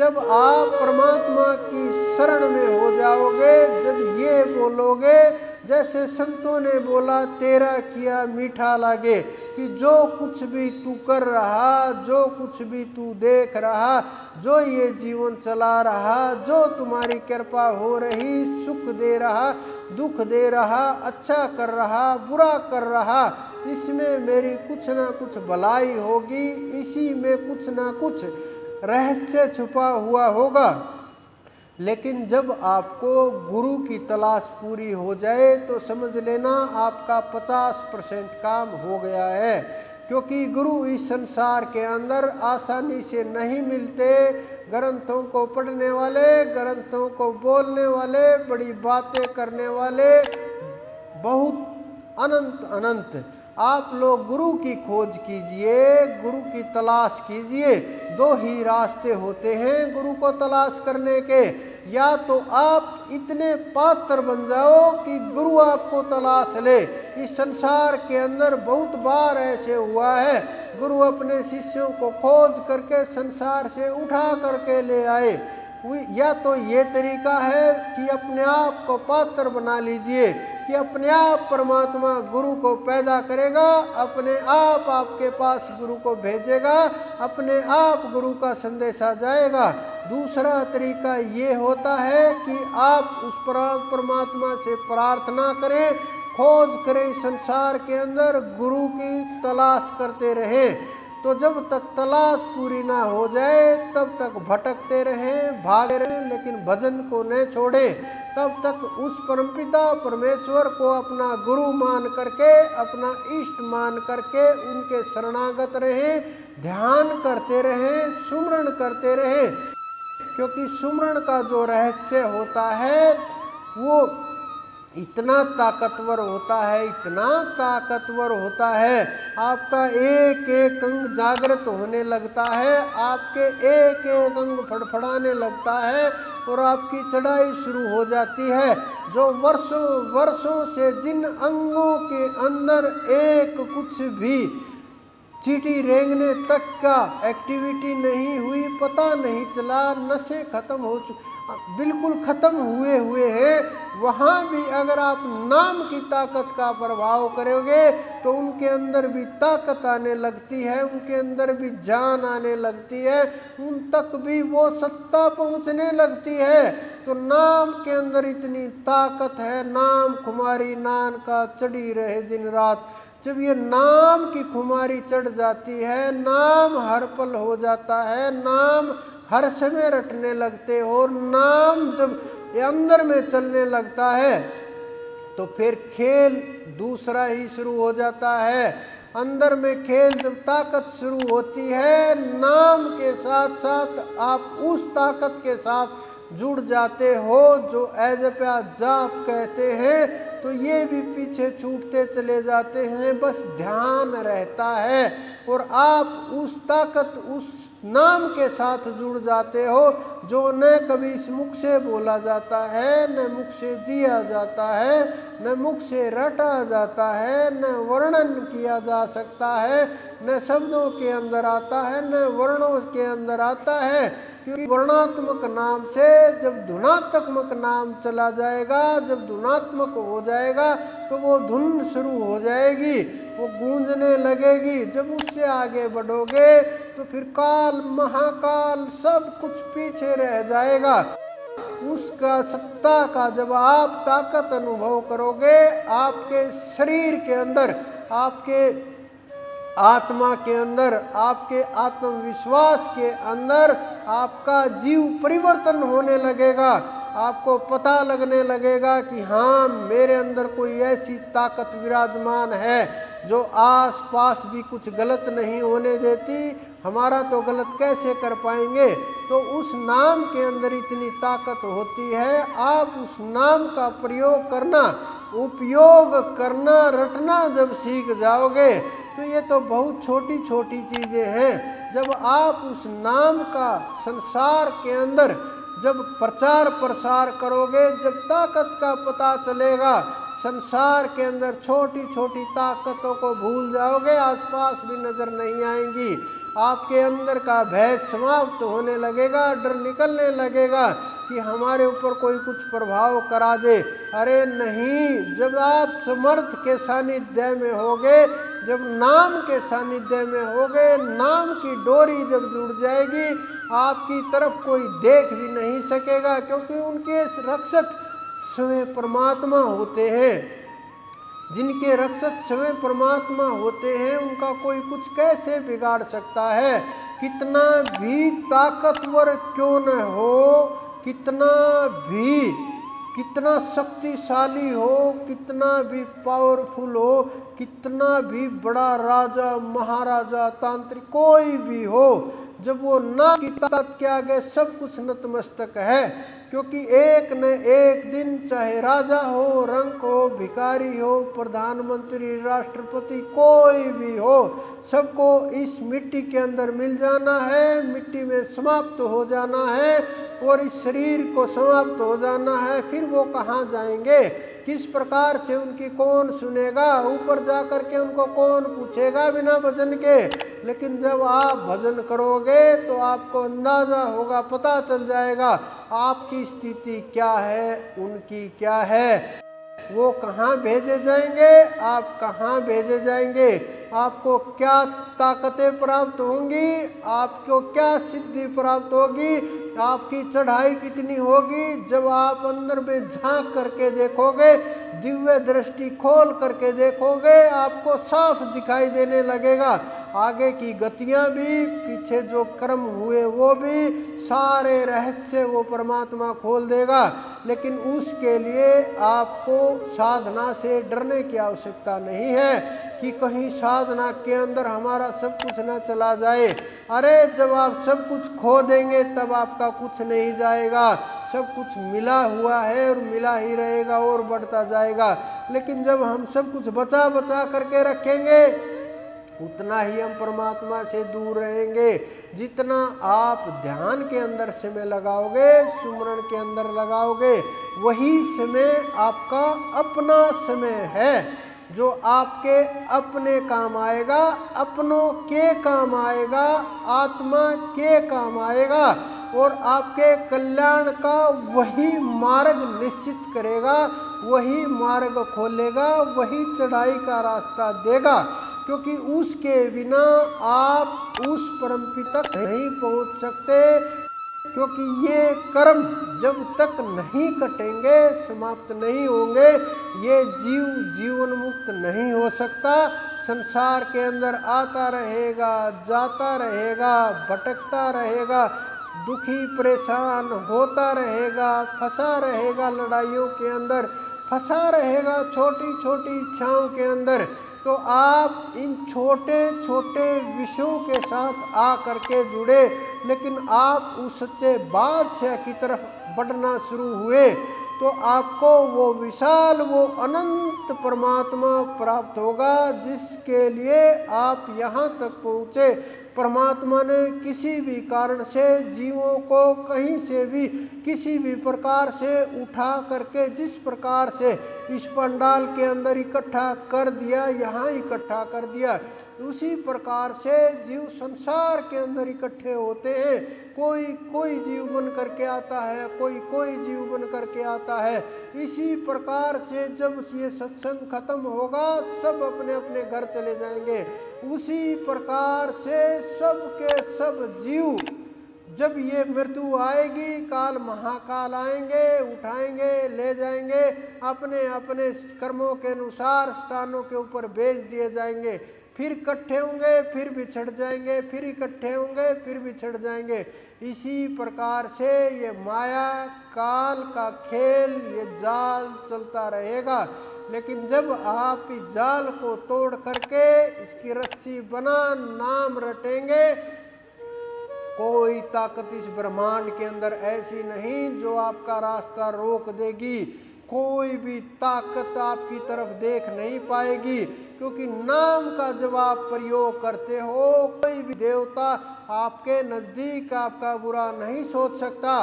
जब आप परमात्मा की शरण में हो जाओगे, जब ये बोलोगे जैसे संतों ने बोला, तेरा किया मीठा लागे, कि जो कुछ भी तू कर रहा, जो कुछ भी तू देख रहा, जो ये जीवन चला रहा, जो तुम्हारी कृपा हो रही, सुख दे रहा, दुख दे रहा, अच्छा कर रहा, बुरा कर रहा, इसमें मेरी कुछ ना कुछ भलाई होगी, इसी में कुछ ना कुछ रहस्य छुपा हुआ होगा। लेकिन जब आपको गुरु की तलाश पूरी हो जाए तो समझ लेना आपका 50% काम हो गया है, क्योंकि गुरु इस संसार के अंदर आसानी से नहीं मिलते। ग्रंथों को पढ़ने वाले, ग्रंथों को बोलने वाले, बड़ी बातें करने वाले बहुत अनंत अनंत। आप लोग गुरु की खोज कीजिए, गुरु की तलाश कीजिए। दो ही रास्ते होते हैं गुरु को तलाश करने के, या तो आप इतने पात्र बन जाओ कि गुरु आपको तलाश ले। इस संसार के अंदर बहुत बार ऐसे हुआ है, गुरु अपने शिष्यों को खोज करके संसार से उठा करके ले आए। या तो ये तरीका है कि अपने आप को पात्र बना लीजिए, कि अपने आप परमात्मा गुरु को पैदा करेगा, अपने आप आपके पास गुरु को भेजेगा, अपने आप गुरु का संदेश आ जाएगा। दूसरा तरीका ये होता है कि आप उस परमात्मा से प्रार्थना करें, खोज करें, संसार के अंदर गुरु की तलाश करते रहें। तो जब तक तलाश पूरी ना हो जाए तब तक भटकते रहें, भागते रहें, लेकिन भजन को न छोड़ें। तब तक उस परमपिता परमेश्वर को अपना गुरु मान करके, अपना इष्ट मान करके उनके शरणागत रहें, ध्यान करते रहें, सुमरण करते रहें। क्योंकि सुमरण का जो रहस्य होता है वो इतना ताकतवर होता है, इतना ताकतवर होता है, आपका एक एक अंग जागृत होने लगता है, आपके एक एक अंग फड़फड़ाने लगता है और आपकी चढ़ाई शुरू हो जाती है। जो वर्षों वर्षों से जिन अंगों के अंदर एक कुछ भी चीटी रेंगने तक का एक्टिविटी नहीं हुई, पता नहीं चला, नशे खत्म हो चुके, बिल्कुल खत्म हुए हैं, वहाँ भी अगर आप नाम की ताकत का प्रभाव करोगे तो उनके अंदर भी ताकत आने लगती है, उनके अंदर भी जान आने लगती है, उन तक भी वो सत्ता पहुँचने लगती है। तो नाम के अंदर इतनी ताकत है, नाम खुमारी नान का चढ़ी रहे दिन रात। जब ये नाम की खुमारी चढ़ जाती है, नाम हर पल हो जाता है, नाम हर समय रटने लगते हो, नाम जब ये अंदर में चलने लगता है तो फिर खेल दूसरा ही शुरू हो जाता है। अंदर में खेल जब ताकत शुरू होती है, नाम के साथ साथ आप उस ताकत के साथ जुड़ जाते हो जो एजप्या जाप कहते हैं, तो ये भी पीछे छूटते चले जाते हैं, बस ध्यान रहता है और आप उस ताकत, उस नाम के साथ जुड़ जाते हो जो न कभी इस मुख से बोला जाता है, न मुख से दिया जाता है, न मुख से रटा जाता है, न वर्णन किया जा सकता है, न शब्दों के अंदर आता है, न वर्णों के अंदर आता है। क्योंकि वर्णात्मक नाम से जब धुनात्मक नाम चला जाएगा, जब धुनात्मक हो जाएगा तो वो धुन शुरू हो जाएगी, वो गूंजने लगेगी। जब उससे आगे बढ़ोगे तो फिर काल महाकाल सब कुछ पीछे रह जाएगा। उसका सत्ता का जब आप ताकत अनुभव करोगे, आपके शरीर के अंदर, आपके आत्मा के अंदर, आपके आत्मविश्वास के अंदर आपका जीव परिवर्तन होने लगेगा। आपको पता लगने लगेगा कि हाँ, मेरे अंदर कोई ऐसी ताकत विराजमान है जो आस पास भी कुछ गलत नहीं होने देती, हमारा तो गलत कैसे कर पाएंगे। तो उस नाम के अंदर इतनी ताकत होती है, आप उस नाम का प्रयोग करना, उपयोग करना, रटना जब सीख जाओगे तो ये तो बहुत छोटी छोटी चीज़ें हैं। जब आप उस नाम का संसार के अंदर जब प्रचार प्रसार करोगे, जब ताकत का पता चलेगा, संसार के अंदर छोटी छोटी ताकतों को भूल जाओगे, आसपास भी नजर नहीं आएंगी। आपके अंदर का भय समाप्त होने लगेगा, डर निकलने लगेगा कि हमारे ऊपर कोई कुछ प्रभाव करा दे। अरे नहीं, जब आप समर्थ के सानिध्य में होगे, जब नाम के सानिध्य में होगे, नाम की डोरी जब जुड़ जाएगी, आपकी तरफ कोई देख भी नहीं सकेगा, क्योंकि उनके रक्षक स्वयं परमात्मा होते हैं। जिनके रक्षक स्वयं परमात्मा होते हैं, उनका कोई कुछ कैसे बिगाड़ सकता है। कितना भी ताकतवर क्यों न हो, कितना शक्तिशाली हो, कितना भी पावरफुल हो, कितना भी बड़ा राजा महाराजा तांत्रिक कोई भी हो, जब वो ना की ताकत के आगे सब कुछ नतमस्तक है। क्योंकि एक न एक दिन चाहे राजा हो, रंक हो, भिखारी हो, प्रधानमंत्री, राष्ट्रपति, कोई भी हो, सबको इस मिट्टी के अंदर मिल जाना है, मिट्टी में समाप्त हो जाना है और इस शरीर को समाप्त हो जाना है। फिर वो कहाँ जाएंगे, किस प्रकार से उनकी कौन सुनेगा, ऊपर जा कर के उनको कौन पूछेगा बिना भजन के। लेकिन जब आप भजन करोगे तो आपको अंदाजा होगा, पता चल जाएगा आपकी स्थिति क्या है, उनकी क्या है, वो कहाँ भेजे जाएंगे, आप कहाँ भेजे जाएंगे, आपको क्या ताकतें प्राप्त होंगी, आपको क्या सिद्धि प्राप्त होगी, आपकी चढ़ाई कितनी होगी। जब आप अंदर में झांक करके देखोगे, दिव्य दृष्टि खोल करके देखोगे, आपको साफ दिखाई देने लगेगा आगे की गतियां भी, पीछे जो कर्म हुए वो भी, सारे रहस्य वो परमात्मा खोल देगा। लेकिन उसके लिए आपको साधना से डरने की आवश्यकता नहीं है कि कहीं साधना के अंदर हमारा सब कुछ ना चला जाए। अरे जब आप सब कुछ खो देंगे तब आपका कुछ नहीं जाएगा, सब कुछ मिला हुआ है और मिला ही रहेगा और बढ़ता जाएगा। लेकिन जब हम सब कुछ बचा बचा करके रखेंगे, उतना ही हम परमात्मा से दूर रहेंगे। जितना आप ध्यान के अंदर समय लगाओगे, सुमरण के अंदर लगाओगे, वही समय आपका अपना समय है, जो आपके अपने काम आएगा, अपनों के काम आएगा, आत्मा के काम आएगा और आपके कल्याण का वही मार्ग निश्चित करेगा, वही मार्ग खोलेगा, वही चढ़ाई का रास्ता देगा। क्योंकि उसके बिना आप उस परमपिता तक नहीं पहुंच सकते। क्योंकि ये कर्म जब तक नहीं कटेंगे, समाप्त नहीं होंगे, ये जीव जीवन मुक्त नहीं हो सकता। संसार के अंदर आता रहेगा, जाता रहेगा, भटकता रहेगा, दुखी परेशान होता रहेगा, फंसा रहेगा लड़ाइयों के अंदर, फंसा रहेगा छोटी छोटी इच्छाओं के अंदर। तो आप इन छोटे छोटे विषयों के साथ आ करके जुड़े, लेकिन आप उस सच्चे बादशाह की तरफ बढ़ना शुरू हुए तो आपको वो विशाल, वो अनंत परमात्मा प्राप्त होगा, जिसके लिए आप यहाँ तक पहुँचे। परमात्मा ने किसी भी कारण से जीवों को कहीं से भी किसी भी प्रकार से उठा करके जिस प्रकार से इस पंडाल के अंदर इकट्ठा कर दिया, यहाँ इकट्ठा कर दिया, उसी प्रकार से जीव संसार के अंदर इकट्ठे होते हैं। कोई कोई जीव बन करके आता है, कोई कोई जीव बन करके आता है। इसी प्रकार से जब ये सत्संग खत्म होगा, सब अपने अपने घर चले जाएंगे। उसी प्रकार से सब के सब जीव, जब ये मृत्यु आएगी, काल महाकाल आएंगे, उठाएंगे, ले जाएंगे, अपने अपने कर्मों के अनुसार स्थानों के ऊपर भेज दिए जाएंगे। फिर इकट्ठे होंगे, फिर बिछड़ जाएंगे, फिर इकट्ठे होंगे, फिर बिछड़ जाएंगे। इसी प्रकार से ये माया काल का खेल, ये जाल चलता रहेगा। लेकिन जब आप इस जाल को तोड़ करके इसकी रस्सी बना नाम रटेंगे, कोई ताकत इस ब्रह्मांड के अंदर ऐसी नहीं जो आपका रास्ता रोक देगी। कोई भी ताकत आपकी तरफ देख नहीं पाएगी, क्योंकि नाम का जब आप प्रयोग करते हो, कोई भी देवता आपके नज़दीक आपका बुरा नहीं सोच सकता।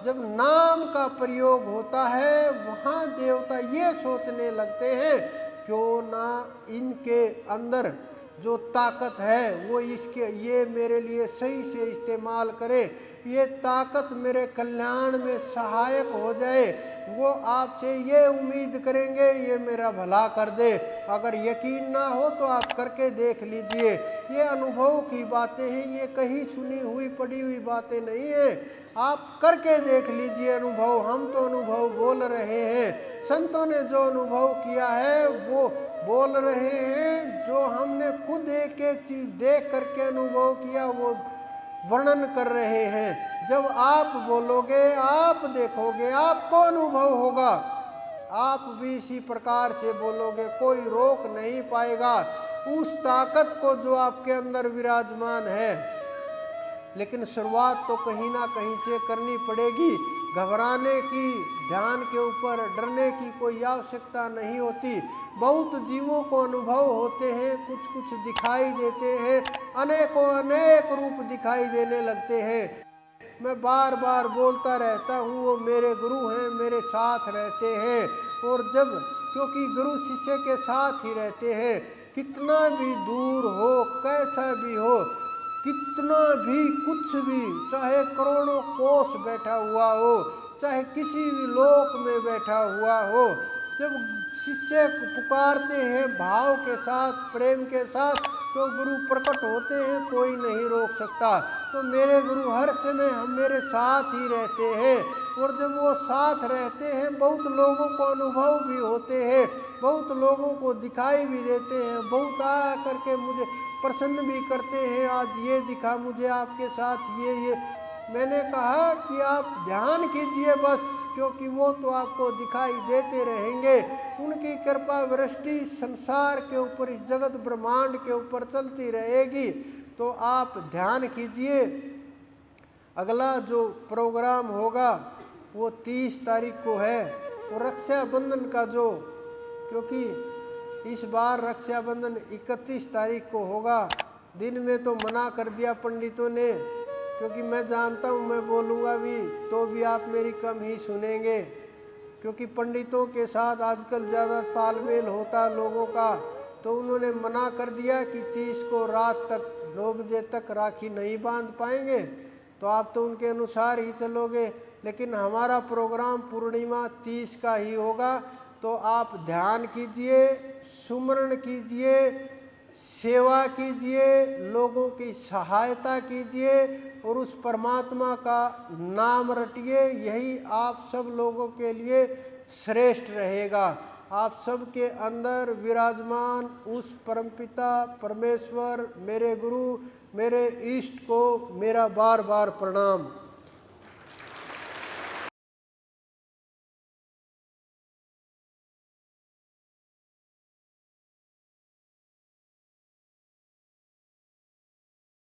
जब नाम का प्रयोग होता है, वहाँ देवता ये सोचने लगते हैं, क्यों ना इनके अंदर जो ताकत है वो ये मेरे लिए सही से इस्तेमाल करे, ये ताकत मेरे कल्याण में सहायक हो जाए, वो आपसे ये उम्मीद करेंगे ये मेरा भला कर दे। अगर यकीन ना हो तो आप करके देख लीजिए। ये अनुभव की बातें हैं, ये कहीं सुनी हुई पड़ी हुई बातें नहीं है। आप करके देख लीजिए अनुभव। हम तो अनुभव बोल रहे हैं, संतों ने जो अनुभव किया है वो बोल रहे हैं, जो हमने खुद एक एक चीज देख करके अनुभव किया वो वर्णन कर रहे हैं। जब आप बोलोगे, आप देखोगे, आपको अनुभव होगा, आप भी इसी प्रकार से बोलोगे, कोई रोक नहीं पाएगा उस ताकत को जो आपके अंदर विराजमान है। लेकिन शुरुआत तो कहीं ना कहीं से करनी पड़ेगी। घबराने की, ध्यान के ऊपर डरने की कोई आवश्यकता नहीं होती। बहुत जीवों को अनुभव होते हैं, कुछ कुछ दिखाई देते हैं, अनेकों अनेक रूप दिखाई देने लगते हैं। मैं बार बार बोलता रहता हूँ, वो मेरे गुरु हैं, मेरे साथ रहते हैं। और जब, क्योंकि गुरु शिष्य के साथ ही रहते हैं, कितना भी दूर हो, कैसा भी हो, कितना भी कुछ भी, चाहे करोड़ों कोस बैठा हुआ हो, चाहे किसी भी लोक में बैठा हुआ हो, जब शिष्य पुकारते हैं भाव के साथ, प्रेम के साथ, तो गुरु प्रकट होते हैं, कोई नहीं रोक सकता। तो मेरे गुरु हर समय हम मेरे साथ ही रहते हैं। और जब वो साथ रहते हैं, बहुत लोगों को अनुभव भी होते हैं, बहुत लोगों को दिखाई भी देते हैं, बहुत आ करके मुझे प्रसन्न भी करते हैं, आज ये दिखा मुझे आपके साथ ये। मैंने कहा कि आप ध्यान कीजिए बस, क्योंकि वो तो आपको दिखाई देते रहेंगे। उनकी कृपा वृष्टि संसार के ऊपर, इस जगत ब्रह्मांड के ऊपर चलती रहेगी। तो आप ध्यान कीजिए। अगला जो प्रोग्राम होगा वो 30 तारीख को है। और रक्षाबंधन का जो, क्योंकि इस बार रक्षाबंधन 31 तारीख को होगा। दिन में तो मना कर दिया पंडितों ने, क्योंकि मैं जानता हूँ मैं बोलूँगा भी तो भी आप मेरी कम ही सुनेंगे, क्योंकि पंडितों के साथ आजकल ज़्यादा तालमेल होता लोगों का। तो उन्होंने मना कर दिया कि 30 को रात तक 9 बजे तक राखी नहीं बांध पाएंगे, तो आप तो उनके अनुसार ही चलोगे। लेकिन हमारा प्रोग्राम पूर्णिमा 30 का ही होगा। तो आप ध्यान कीजिए, सुमरण कीजिए, सेवा कीजिए, लोगों की सहायता कीजिए और उस परमात्मा का नाम रटिए। यही आप सब लोगों के लिए श्रेष्ठ रहेगा। आप सबके अंदर विराजमान उस परमपिता परमेश्वर, मेरे गुरु, मेरे इष्ट को मेरा बार बार प्रणाम।